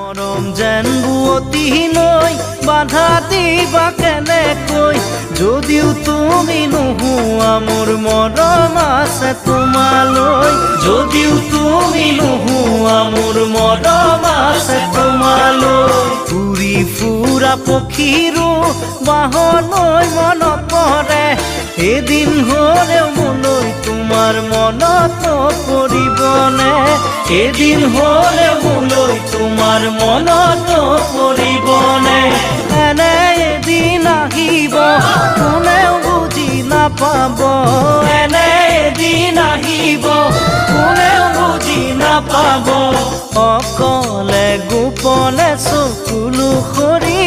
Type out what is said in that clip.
মৰম যেন বুৱতী নৈ বাধা দিবা কেনেকৈ যদিও তুমি নোহোৱা মোৰ মৰম আছে তোমালৈ যদিও তুমি নোহোৱা মোৰ মৰম আছে তোমালৈ উৰি ফুৰা পক্ষীৰো বাহলৈ মনত পৰে এদিন হ'লেও মোলৈ তোমাৰ মনত পৰিবনে এদিন হ'লেও মোলৈ তোমাৰ মনত পৰিবনে এনে এদিন আহিব কোনেও বুজি নাপাব এনে এদিন আহিব কোনেও বুজি নাপাব অকলে গোপনে চকুলো সৰি